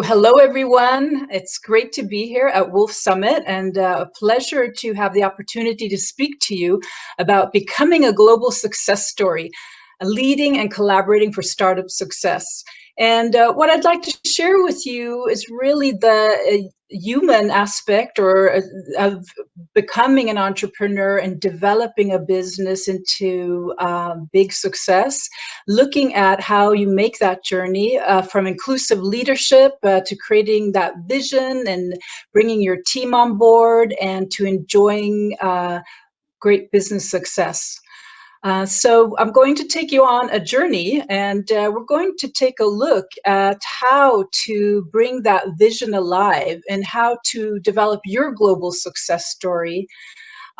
Hello, everyone. It's great to be here at Wolf Summit and a pleasure to have the opportunity to speak to you about becoming a global success story, leading and collaborating for startup success. And what I'd like to share with you is really the human aspect of becoming an entrepreneur and developing a business into big success, looking at how you make that journey from inclusive leadership to creating that vision and bringing your team on board and to enjoying great business success. So I'm going to take you on a journey, and we're going to take a look at how to bring that vision alive and how to develop your global success story.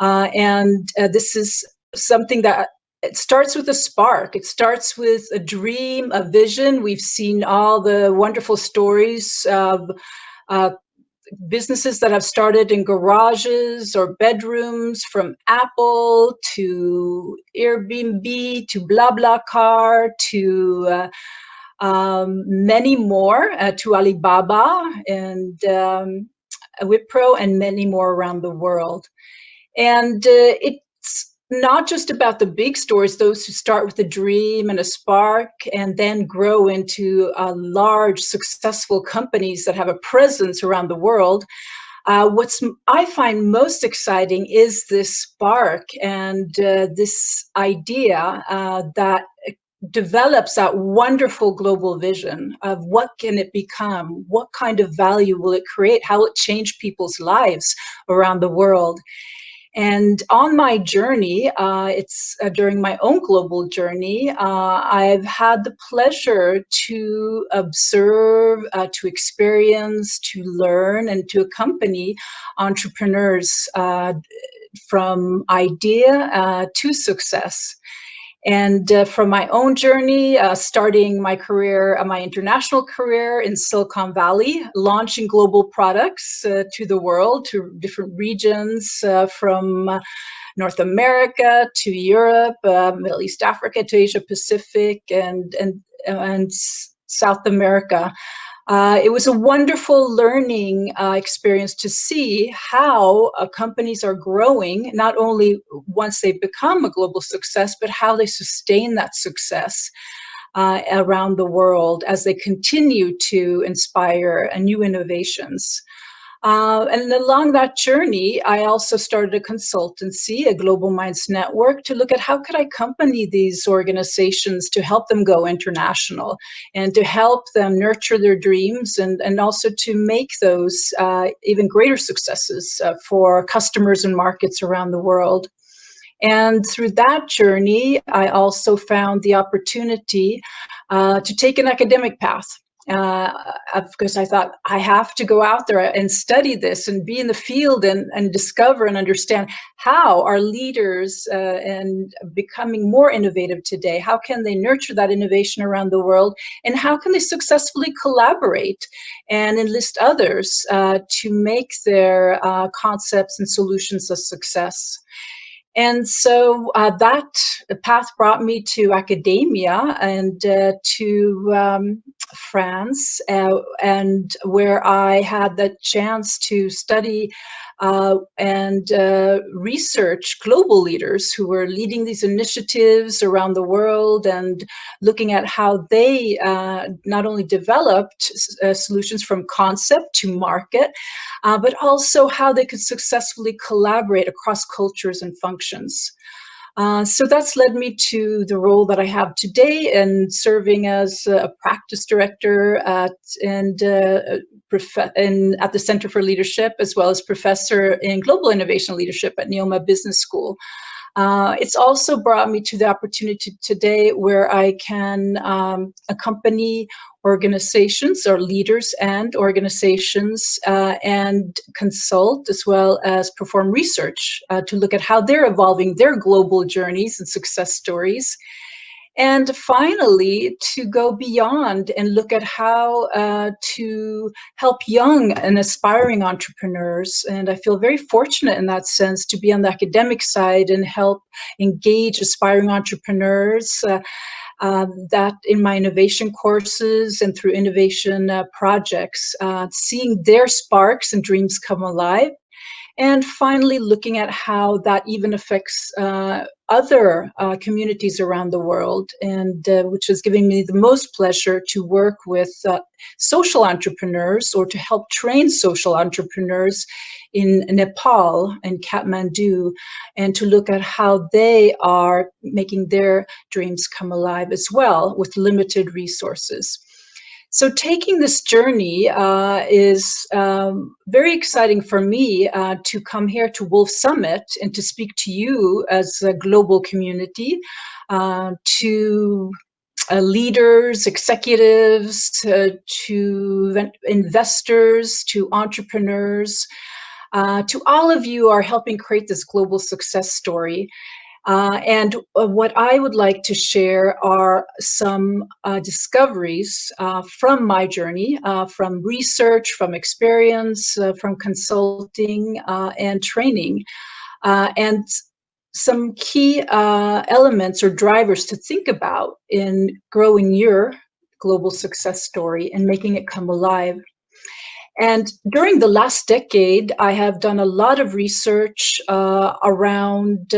This is something that it starts with a spark. It starts with a dream, a vision. We've seen all the wonderful stories of businesses that have started in garages or bedrooms, from Apple to Airbnb to BlaBlaCar to many more, to Alibaba and Wipro and many more around the world. And it's not just about the big stories, those who start with a dream and a spark and then grow into large, successful companies that have a presence around the world. What's I find most exciting is this spark and this idea that develops that wonderful global vision of what can it become, what kind of value will it create, how will it change people's lives around the world. And on my journey, it's during my own global journey, I've had the pleasure to observe, to experience, to learn, and to accompany entrepreneurs from idea to success. And from my own journey, starting my career, my international career in Silicon Valley, launching global products to the world, to different regions, from North America to Europe, Middle East, Africa to Asia Pacific, and South America. It was a wonderful learning experience to see how companies are growing, not only once they become a global success, but how they sustain that success around the world as they continue to inspire new innovations. And along that journey, I also started a consultancy, a Global Minds Network, to look at how could I accompany these organizations to help them go international and to help them nurture their dreams and also to make those even greater successes for customers and markets around the world. And through that journey, I also found the opportunity to take an academic path. Because I thought I have to go out there and study this and be in the field and discover and understand how are leaders and becoming more innovative today. How can they nurture that innovation around the world, and how can they successfully collaborate and enlist others to make their concepts and solutions a success? And so that path brought me to academia and to France, and where I had the chance to study and research global leaders who were leading these initiatives around the world and looking at how they not only developed solutions from concept to market, but also how they could successfully collaborate across cultures and functions. So that's led me to the role that I have today in serving as a practice director at the Center for Leadership, as well as professor in global innovation leadership at Neoma Business School. It's also brought me to the opportunity today where I can accompany organizations or leaders and organizations and consult, as well as perform research to look at how they're evolving their global journeys and success stories. And finally, to go beyond and look at how to help young and aspiring entrepreneurs. And I feel very fortunate in that sense to be on the academic side and help engage aspiring entrepreneurs that in my innovation courses and through innovation projects, seeing their sparks and dreams come alive. And finally, looking at how that even affects other communities around the world, and which is giving me the most pleasure to work with social entrepreneurs, or to help train social entrepreneurs in Nepal and Kathmandu, and to look at how they are making their dreams come alive as well with limited resources. So taking this journey is very exciting for me to come here to Wolf Summit and to speak to you as a global community, to leaders, executives, to investors, to entrepreneurs, to all of you who are helping create this global success story. And what I would like to share are some discoveries from my journey, from research, from experience, from consulting and training, and some key elements or drivers to think about in growing your global success story and making it come alive. And during the last decade, I have done a lot of research around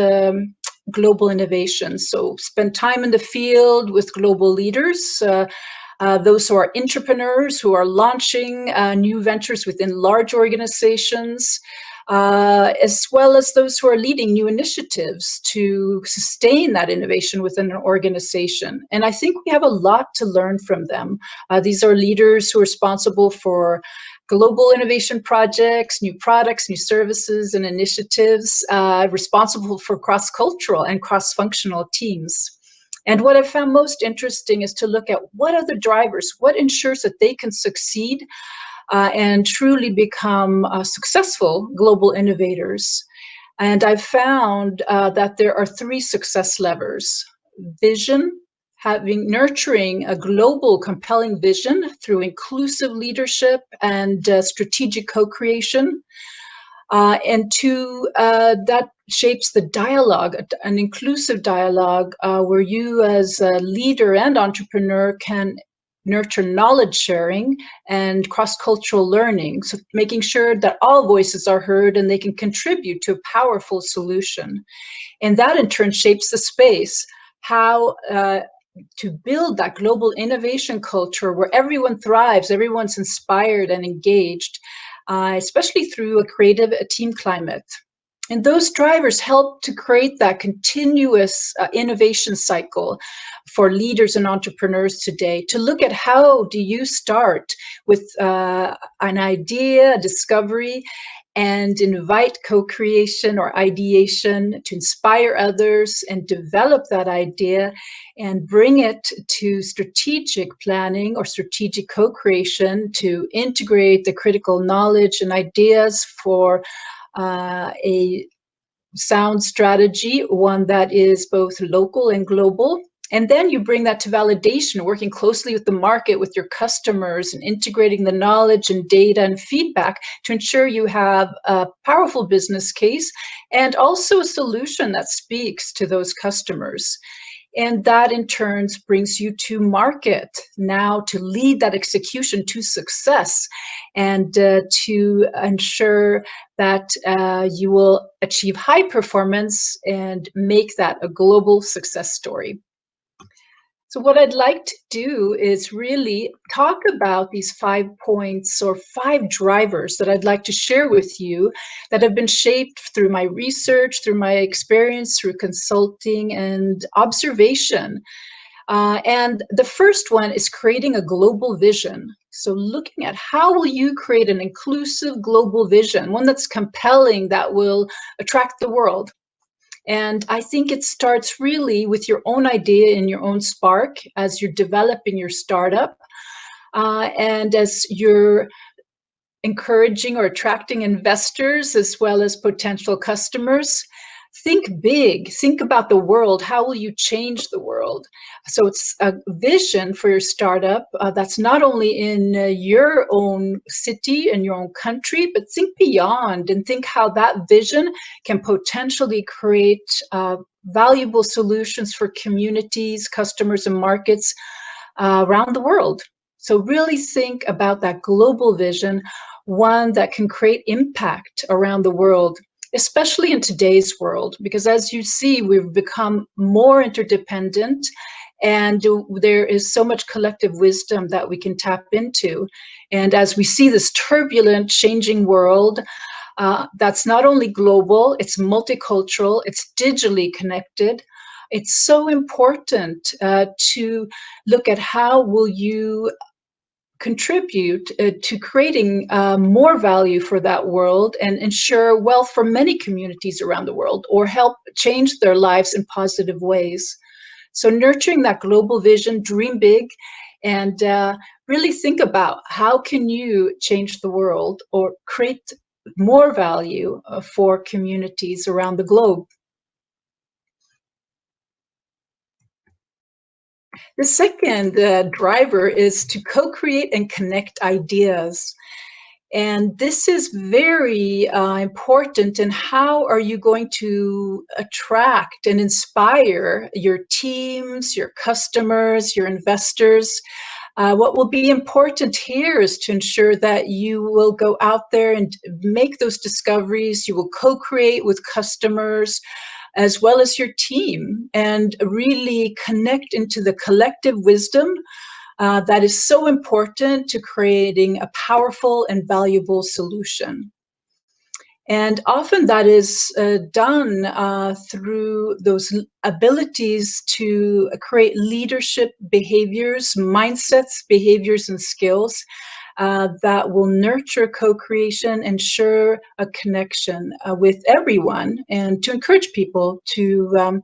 global innovation. So spend time in the field with global leaders, those who are entrepreneurs, who are launching new ventures within large organizations, as well as those who are leading new initiatives to sustain that innovation within an organization. And I think we have a lot to learn from them. These are leaders who are responsible for global innovation projects, new products, new services, and initiatives, responsible for cross-cultural and cross-functional teams. And what I found most interesting is to look at what are the drivers, what ensures that they can succeed and truly become successful global innovators. And I found that there are 3 success levers: vision, nurturing a global compelling vision through inclusive leadership and strategic co-creation. And 2, that shapes the dialogue, an inclusive dialogue where you as a leader and entrepreneur can nurture knowledge sharing and cross-cultural learning, so making sure that all voices are heard and they can contribute to a powerful solution. And that in turn shapes the space, how to build that global innovation culture where everyone thrives, everyone's inspired and engaged, especially through a creative team climate. And those drivers help to create that continuous innovation cycle for leaders and entrepreneurs today, to look at how do you start with an idea, a discovery, and invite co-creation or ideation to inspire others and develop that idea and bring it to strategic planning or strategic co-creation to integrate the critical knowledge and ideas for a sound strategy, one that is both local and global. And then you bring that to validation, working closely with the market, with your customers, and integrating the knowledge and data and feedback to ensure you have a powerful business case and also a solution that speaks to those customers. And that in turn brings you to market now to lead that execution to success and to ensure that you will achieve high performance and make that a global success story. So what I'd like to do is really talk about these 5 points or 5 drivers that I'd like to share with you that have been shaped through my research, through my experience, through consulting and observation. And the first one is creating a global vision. So looking at how will you create an inclusive global vision, one that's compelling, that will attract the world. And I think it starts really with your own idea and your own spark as you're developing your startup and as you're encouraging or attracting investors as well as potential customers. Think big, think about the world. How will you change the world? So it's a vision for your startup that's not only in your own city and your own country, but think beyond and think how that vision can potentially create valuable solutions for communities, customers, and markets around the world. So really think about that global vision, one that can create impact around the world, especially in today's world, because as you see, we've become more interdependent and there is so much collective wisdom that we can tap into. And as we see this turbulent, changing world, that's not only global, it's multicultural, it's digitally connected. It's so important to look at how will you contribute to creating more value for that world and ensure wealth for many communities around the world, or help change their lives in positive ways. So nurturing that global vision, dream big, and really think about how can you change the world or create more value for communities around the globe. The second driver is to co-create and connect ideas. And this is very important. And how are you going to attract and inspire your teams, your customers, your investors? What will be important here is to ensure that you will go out there and make those discoveries. You will co-create with customers as well as your team, and really connect into the collective wisdom that is so important to creating a powerful and valuable solution. And often that is done through those abilities to create leadership behaviors, mindsets, behaviors, and skills that will nurture co-creation, ensure a connection with everyone, and to encourage people to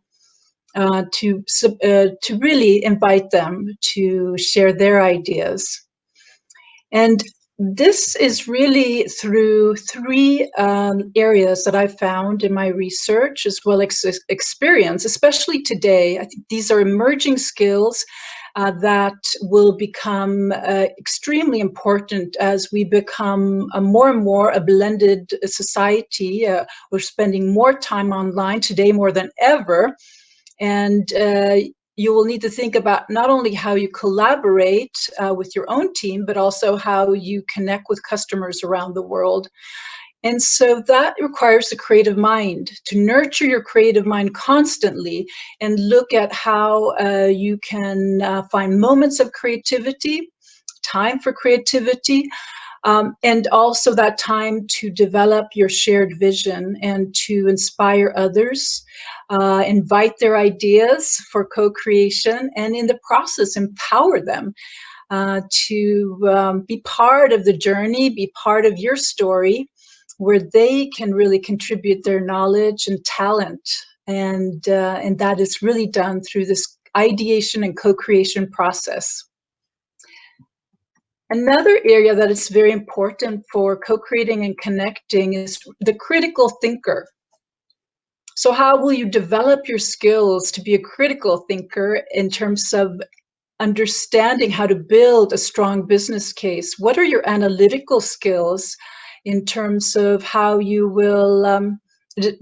really invite them to share their ideas. And this is really through three areas that I found in my research as well as experience, especially today. I think these are emerging skills that will become extremely important as we become more and more a blended society. We're spending more time online today more than ever. And you will need to think about not only how you collaborate with your own team, but also how you connect with customers around the world. And so that requires a creative mind, to nurture your creative mind constantly and look at how you can find moments of creativity, time for creativity, and also that time to develop your shared vision and to inspire others, invite their ideas for co-creation, and in the process empower them to be part of the journey, be part of your story, where they can really contribute their knowledge and talent. And that is really done through this ideation and co-creation process. Another area that is very important for co-creating and connecting is the critical thinker. So how will you develop your skills to be a critical thinker in terms of understanding how to build a strong business case? What are your analytical skills in terms of how you will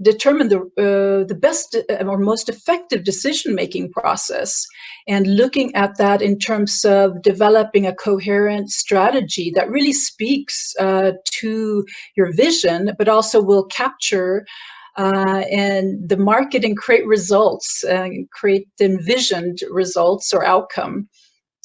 determine the best or most effective decision-making process, and looking at that in terms of developing a coherent strategy that really speaks to your vision, but also will capture and the market and create results, create the envisioned results or outcome.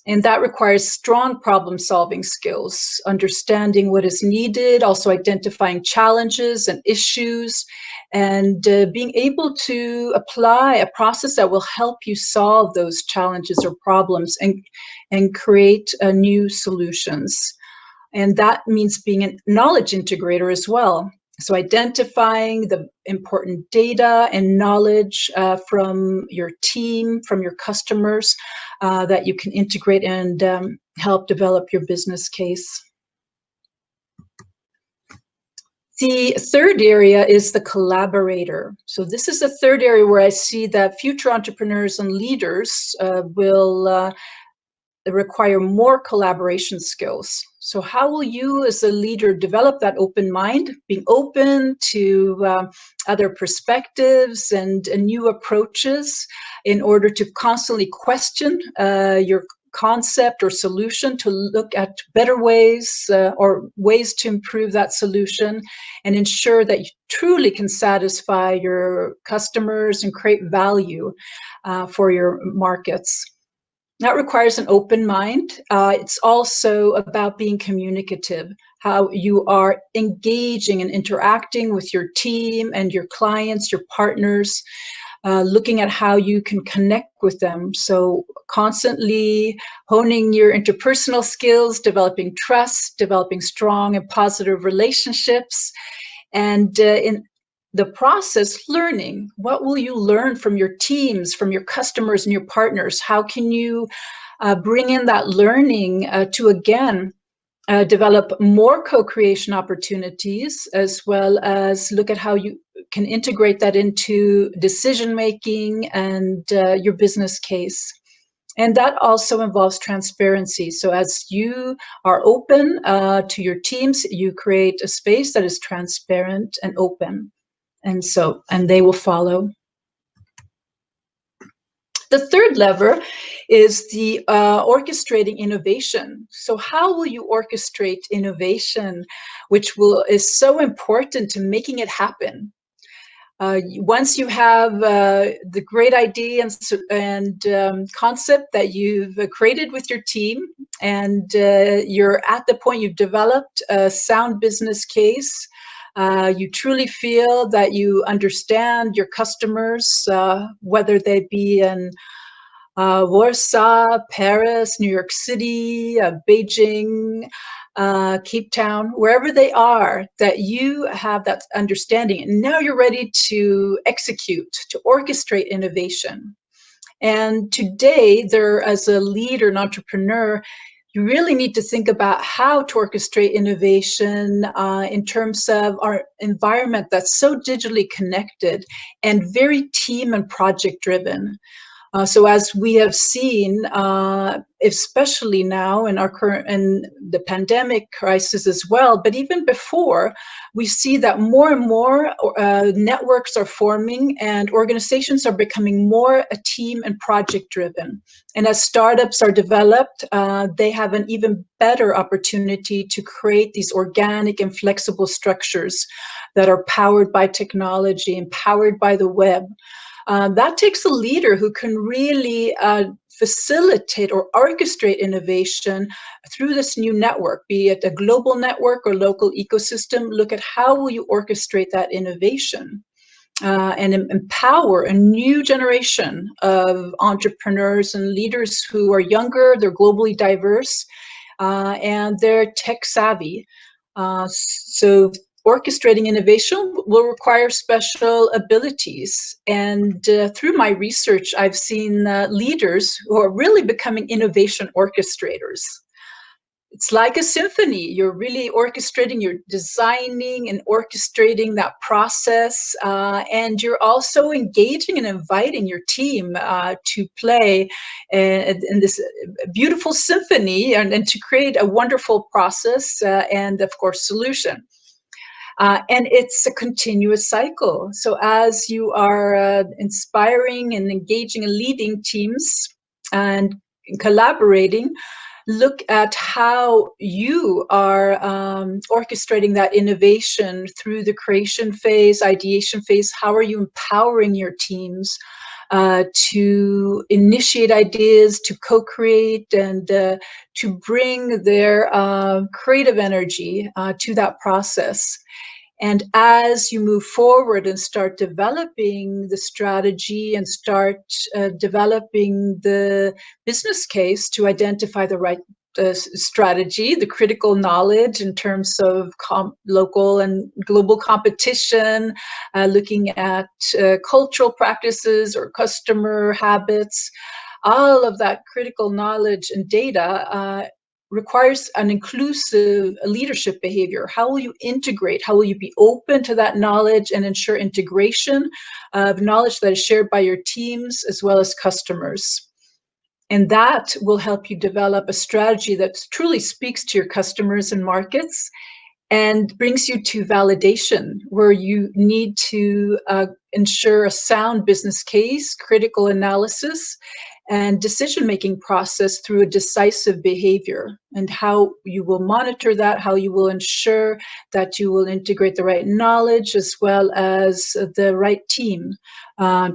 And that requires strong problem-solving skills, understanding what is needed, also identifying challenges and issues, and being able to apply a process that will help you solve those challenges or problems and create new solutions. And that means being a knowledge integrator as well. So identifying the important data and knowledge from your team, from your customers, that you can integrate and help develop your business case. The third area is the collaborator. So this is the third area where I see that future entrepreneurs and leaders will require more collaboration skills. So how will you as a leader develop that open mind, being open to other perspectives and new approaches in order to constantly question your concept or solution, to look at better ways or ways to improve that solution and ensure that you truly can satisfy your customers and create value for your markets. That requires an open mind. It's also about being communicative, how you are engaging and interacting with your team and your clients, your partners, looking at how you can connect with them. So constantly honing your interpersonal skills, developing trust, developing strong and positive relationships, and in the process, learning. What will you learn from your teams, from your customers and your partners? How can you bring in that learning to, again, develop more co-creation opportunities, as well as look at how you can integrate that into decision-making and your business case. And that also involves transparency. So as you are open to your teams, you create a space that is transparent and open. And they will follow. The third lever is the orchestrating innovation. So how will you orchestrate innovation, which is so important to making it happen? Once you have the great idea and concept that you've created with your team, and you're at the point you've developed a sound business case, you truly feel that you understand your customers, whether they be in Warsaw, Paris, New York City, Beijing, Cape Town, wherever they are, that you have that understanding. And now you're ready to execute, to orchestrate innovation. And today, as a leader and entrepreneur, you really need to think about how to orchestrate innovation in terms of our environment that's so digitally connected and very team and project driven. So as we have seen, especially now in the pandemic crisis as well, but even before, we see that more and more networks are forming and organizations are becoming more team and project driven. And as startups are developed, they have an even better opportunity to create these organic and flexible structures that are powered by technology and powered by the web. That takes a leader who can really facilitate or orchestrate innovation through this new network, be it a global network or local ecosystem. Look at how will you orchestrate that innovation and empower a new generation of entrepreneurs and leaders who are younger, they're globally diverse, and they're tech savvy. So orchestrating innovation will require special abilities. And through my research, I've seen leaders who are really becoming innovation orchestrators. It's like a symphony. You're really orchestrating, you're designing and orchestrating that process. And you're also engaging and inviting your team to play in this beautiful symphony and to create a wonderful process and, of course, solution. And it's a continuous cycle. So as you are inspiring and engaging and leading teams and collaborating, look at how you are orchestrating that innovation through the creation phase, ideation phase. How are you empowering your teams to initiate ideas, to co-create, and to bring their creative energy to that process? And as you move forward and start developing the strategy and start developing the business case to identify the right strategy, the critical knowledge in terms of local and global competition, looking at cultural practices or customer habits, all of that critical knowledge and data requires an inclusive leadership behavior. How will you integrate? How will you be open to that knowledge and ensure integration of knowledge that is shared by your teams as well as customers? And that will help you develop a strategy that truly speaks to your customers and markets and brings you to validation, where you need to ensure a sound business case, critical analysis, and decision-making process through a decisive behavior, and how you will monitor that, how you will ensure that you will integrate the right knowledge as well as the right team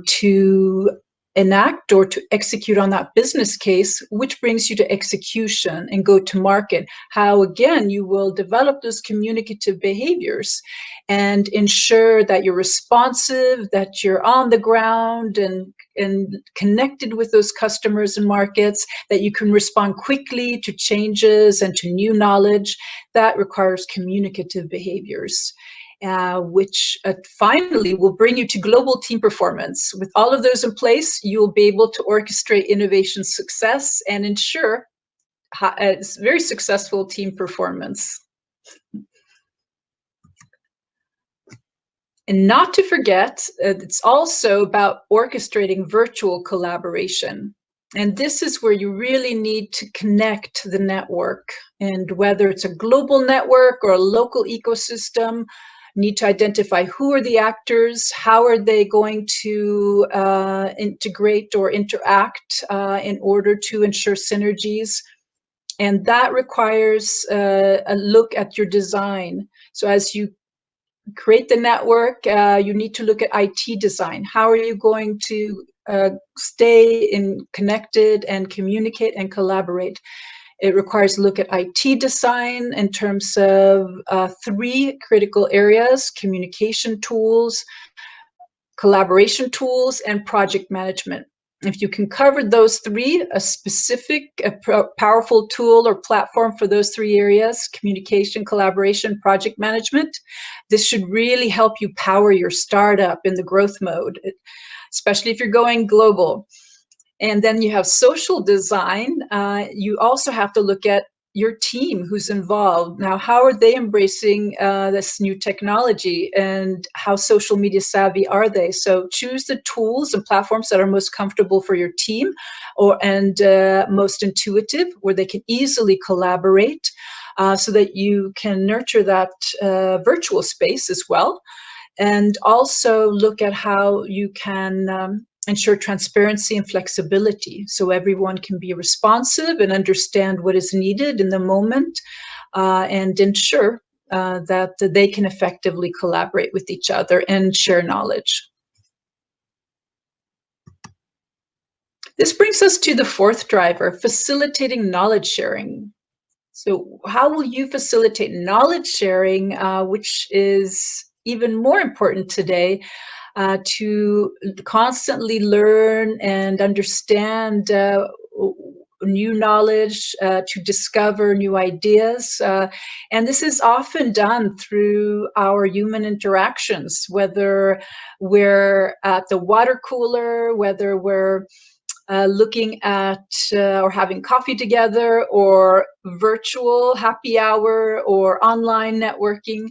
to enact or to execute on that business case, which brings you to execution and go to market. How, again, you will develop those communicative behaviors and ensure that you're responsive, that you're on the ground and connected with those customers and markets, that you can respond quickly to changes and to new knowledge. That requires communicative behaviors. Which finally will bring you to global team performance. With all of those in place, you will be able to orchestrate innovation success and ensure a very successful team performance. And not to forget, it's also about orchestrating virtual collaboration. And this is where you really need to connect the network. And whether it's a global network or a local ecosystem, need to identify who are the actors, how are they going to integrate or interact in order to ensure synergies. And that requires a look at your design. So as you create the network, you need to look at IT design. How are you going to stay connected and communicate and collaborate? It requires a look at IT design in terms of 3 critical areas: communication tools, collaboration tools, and project management. If you can cover those 3, a specific, powerful tool or platform for those 3 areas, communication, collaboration, project management, this should really help you power your startup in the growth mode, especially if you're going global. And then you have social design. You also have to look at your team who's involved. Now, how are they embracing this new technology, and how social media savvy are they? So choose the tools and platforms that are most comfortable for your team and most intuitive, where they can easily collaborate so that you can nurture that virtual space as well. And also look at how you can ensure transparency and flexibility, so everyone can be responsive and understand what is needed in the moment, and ensure that they can effectively collaborate with each other and share knowledge. This brings us to the 4th driver, facilitating knowledge sharing. So how will you facilitate knowledge sharing, which is even more important today, to constantly learn and understand new knowledge, to discover new ideas. And this is often done through our human interactions, whether we're at the water cooler, whether we're looking at or having coffee together, or virtual happy hour, or online networking.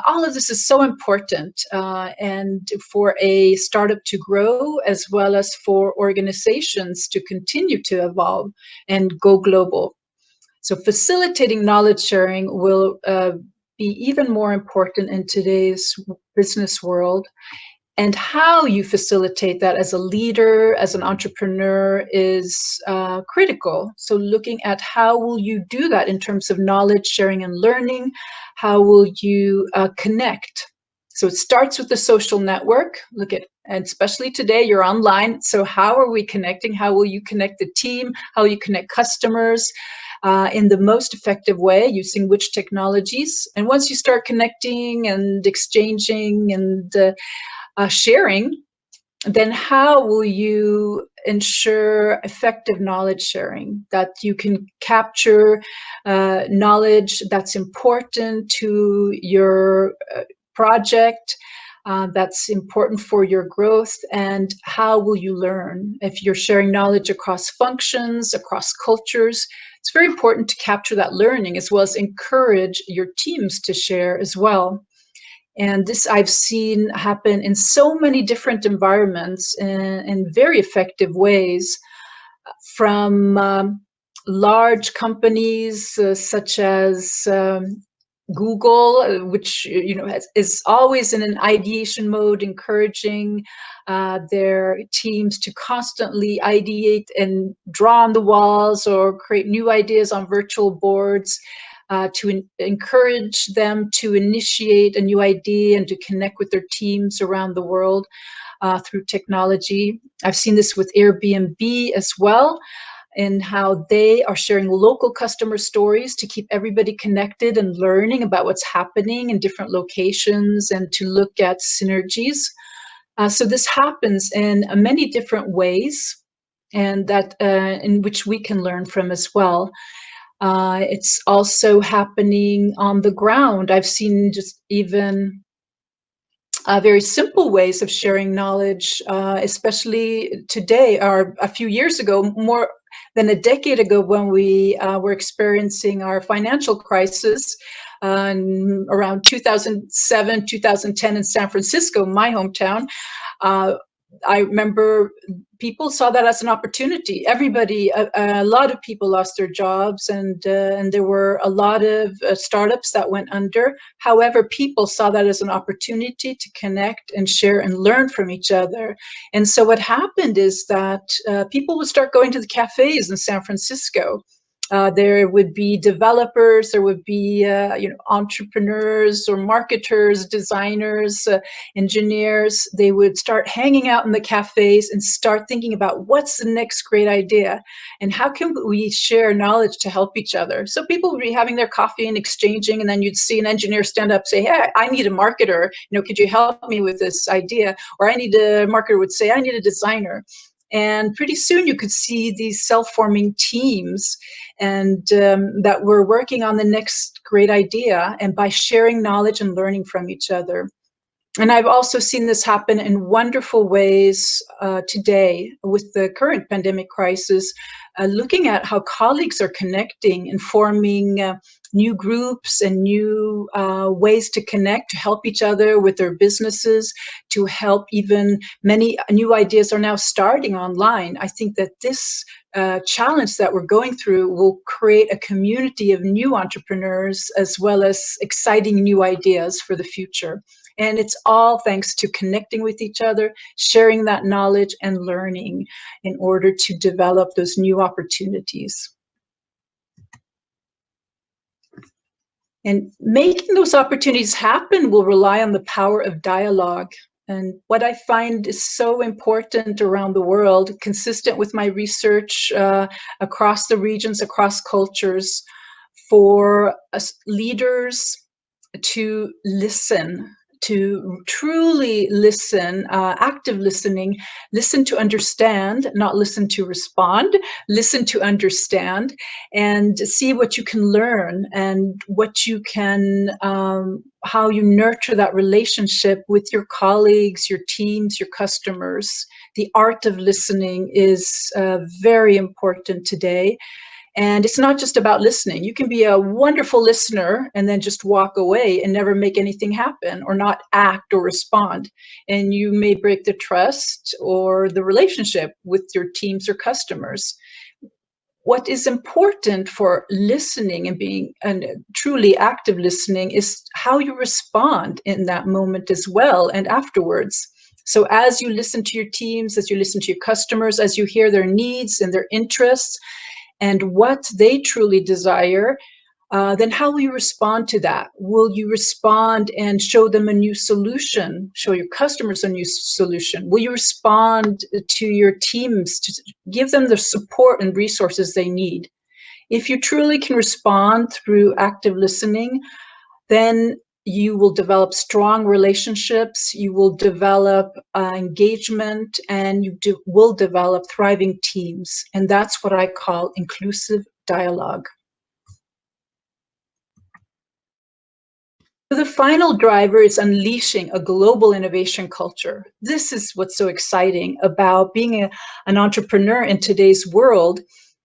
All of this is so important, and for a startup to grow, as well as for organizations to continue to evolve and go global. So facilitating knowledge sharing will be even more important in today's business world. And how you facilitate that as a leader, as an entrepreneur, is critical. So looking at how will you do that in terms of knowledge sharing and learning, how will you connect? So it starts with the social network. And especially today, you're online. So how are we connecting? How will you connect the team? How will you connect customers in the most effective way, using which technologies? And once you start connecting and exchanging and sharing, then how will you ensure effective knowledge sharing, that you can capture knowledge that's important to your project, that's important for your growth, and how will you learn? If you're sharing knowledge across functions, across cultures, it's very important to capture that learning as well as encourage your teams to share as well. And this I've seen happen in so many different environments in very effective ways, from large companies such as Google, which is always in an ideation mode, encouraging their teams to constantly ideate and draw on the walls or create new ideas on virtual boards, to encourage them to initiate a new idea and to connect with their teams around the world through technology. I've seen this with Airbnb as well, and how they are sharing local customer stories to keep everybody connected and learning about what's happening in different locations and to look at synergies. So this happens in many different ways, and that in which we can learn from as well. It's also happening on the ground. I've seen just even very simple ways of sharing knowledge, especially today or a few years ago, more than a decade ago, when we were experiencing our financial crisis around 2007, 2010 in San Francisco, my hometown. I remember people saw that as an opportunity. Everybody, a lot of people lost their jobs, and there were a lot of startups that went under. However, people saw that as an opportunity to connect and share and learn from each other. And so what happened is that people would start going to the cafes in San Francisco. There would be developers, there would be entrepreneurs or marketers, designers, engineers. They would start hanging out in the cafes and start thinking about what's the next great idea and how can we share knowledge to help each other. So people would be having their coffee and exchanging, and then you'd see an engineer stand up, say, hey, I need a marketer, could you help me with this idea? Or a marketer would say, I need a designer. And pretty soon you could see these self-forming teams and that were working on the next great idea, and by sharing knowledge and learning from each other. And I've also seen this happen in wonderful ways today with the current pandemic crisis, looking at how colleagues are connecting and forming new groups and new ways to connect, to help each other with their businesses, to help even many new ideas are now starting online. I think that this challenge that we're going through will create a community of new entrepreneurs as well as exciting new ideas for the future. And it's all thanks to connecting with each other, sharing that knowledge and learning in order to develop those new opportunities. And making those opportunities happen will rely on the power of dialogue. And what I find is so important around the world, consistent with my research across the regions, across cultures, for us leaders to listen, to truly listen, active listening, listen to understand, not listen to respond, listen to understand, and see what you can learn and what you can, how you nurture that relationship with your colleagues, your teams, your customers. The art of listening is very important today. And it's not just about listening. You can be a wonderful listener and then just walk away and never make anything happen or not act or respond. And you may break the trust or the relationship with your teams or customers. What is important for listening and being truly active listening is how you respond in that moment as well and afterwards. So as you listen to your teams, as you listen to your customers, as you hear their needs and their interests, and what they truly desire, then how will you respond to that? Will you respond and show them a new solution, show your customers a new solution? Will you respond to your teams to give them the support and resources they need? If you truly can respond through active listening, then you will develop strong relationships, you will develop engagement, and you will develop thriving teams. And that's what I call inclusive dialogue. The final driver is unleashing a global innovation culture. This is what's so exciting about being an entrepreneur in today's world,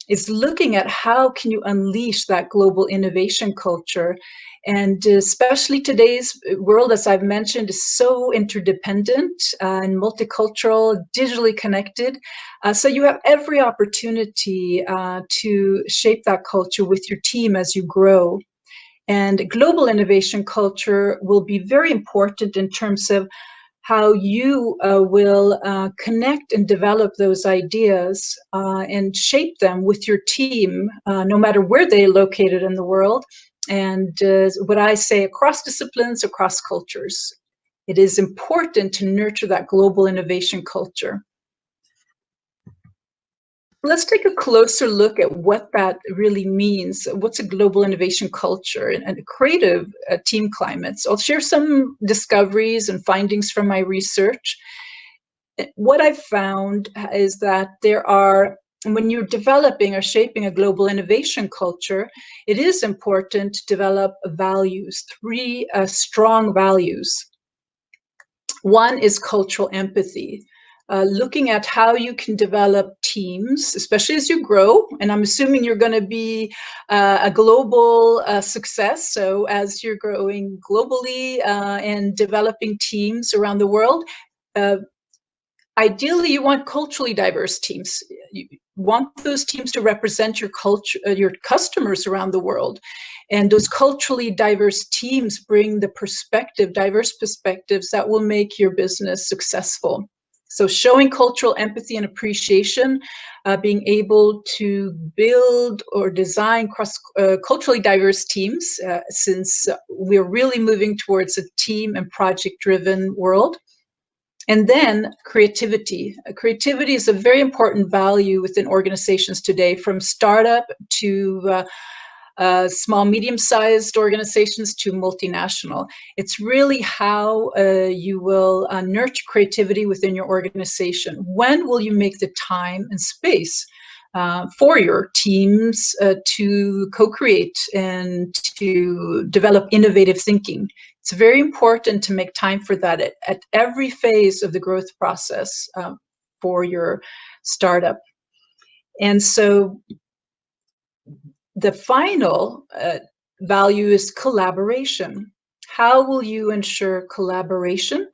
is looking at how can you unleash that global innovation culture. And especially today's world, as I've mentioned, is so interdependent and multicultural, digitally connected. So you have every opportunity to shape that culture with your team as you grow. And global innovation culture will be very important in terms of how you will connect and develop those ideas and shape them with your team, no matter where they're located in the world. And what I say, across disciplines, across cultures. It is important to nurture that global innovation culture. Let's take a closer look at what that really means. What's a global innovation culture and a creative team climate? So I'll share some discoveries and findings from my research. What I've found is that when you're developing or shaping a global innovation culture, it is important to develop values, three strong values. One is cultural empathy. Looking at how you can develop teams, especially as you grow. And I'm assuming you're going to be a global success. So as you're growing globally and developing teams around the world, ideally you want culturally diverse teams. You want those teams to represent your culture, your customers around the world. And those culturally diverse teams bring the diverse perspectives that will make your business successful. So showing cultural empathy and appreciation, being able to build or design culturally diverse teams, since we're really moving towards a team and project-driven world. And then creativity. Creativity is a very important value within organizations today, from startup to small, medium-sized organizations to multinational. It's really how you will nurture creativity within your organization. When will you make the time and space for your teams to co-create and to develop innovative thinking? It's very important to make time for that at every phase of the growth process for your startup. And so the final value is collaboration. How will you ensure collaboration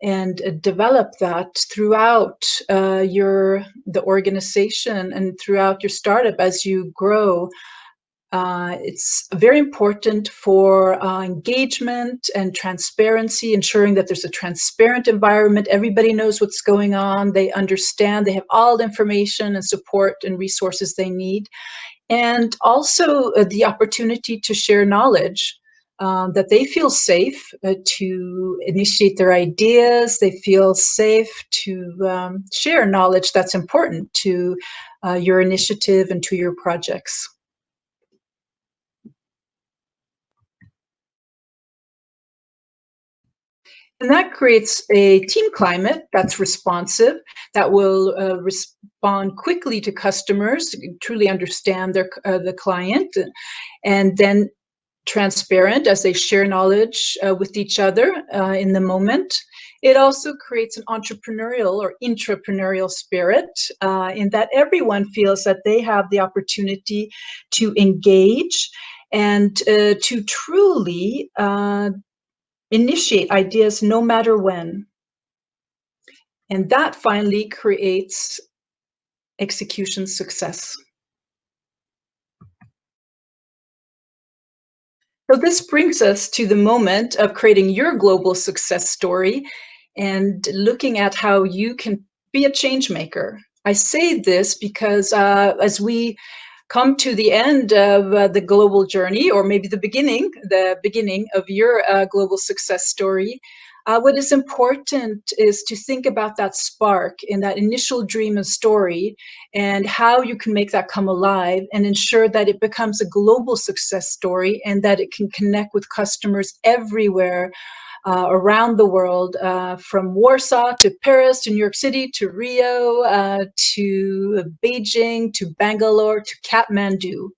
and develop that throughout the organization and throughout your startup as you grow? It's very important for engagement and transparency, ensuring that there's a transparent environment. Everybody knows what's going on. They understand. They have all the information and support and resources they need. And also the opportunity to share knowledge, that they feel safe to initiate their ideas. They feel safe to share knowledge that's important to your initiative and to your projects. And that creates a team climate that's responsive, that will respond quickly to customers, truly understand the client, and then transparent as they share knowledge with each other in the moment. It also creates an entrepreneurial or intrapreneurial spirit in that everyone feels that they have the opportunity to engage and to truly initiate ideas no matter when. And that finally creates execution success. So this brings us to the moment of creating your global success story and looking at how you can be a change maker. I say this because as we come to the end of the global journey, or maybe the beginning of your global success story, what is important is to think about that spark in that initial dream and story, and how you can make that come alive and ensure that it becomes a global success story and that it can connect with customers everywhere around the world, from Warsaw to Paris to New York City to Rio to Beijing to Bangalore to Kathmandu.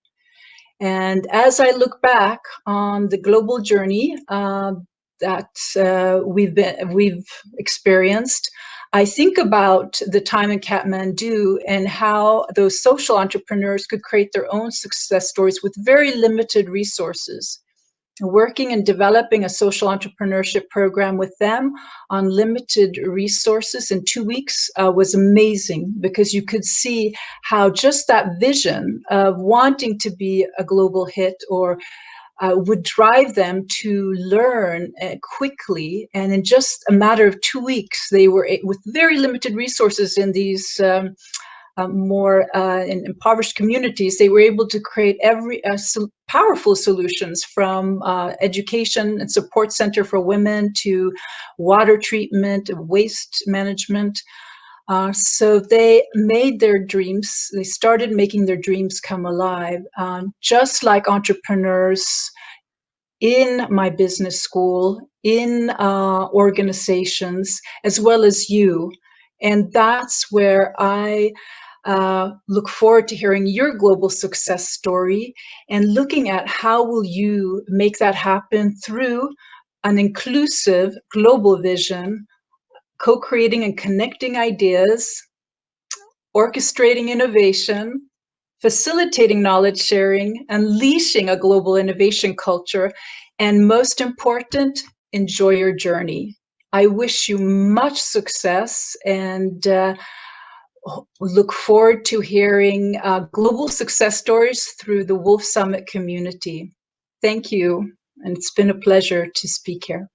And as I look back on the global journey that we've experienced, I think about the time in Kathmandu and how those social entrepreneurs could create their own success stories with very limited resources. Working and developing a social entrepreneurship program with them on limited resources in 2 weeks was amazing, because you could see how just that vision of wanting to be a global hit or would drive them to learn quickly. And in just a matter of 2 weeks, they were, with very limited resources in these more in impoverished communities, they were able to create powerful solutions, from education and support center for women to water treatment, waste management. So they made their dreams, they started making their dreams come alive, just like entrepreneurs in my business school, in organizations, as well as you. And that's where I look forward to hearing your global success story and looking at how will you make that happen through an inclusive global vision, co-creating and connecting ideas, orchestrating innovation, facilitating knowledge sharing, unleashing a global innovation culture, and most important, enjoy your journey. I wish you much success, and look forward to hearing global success stories through the Wolf Summit community. Thank you, and it's been a pleasure to speak here.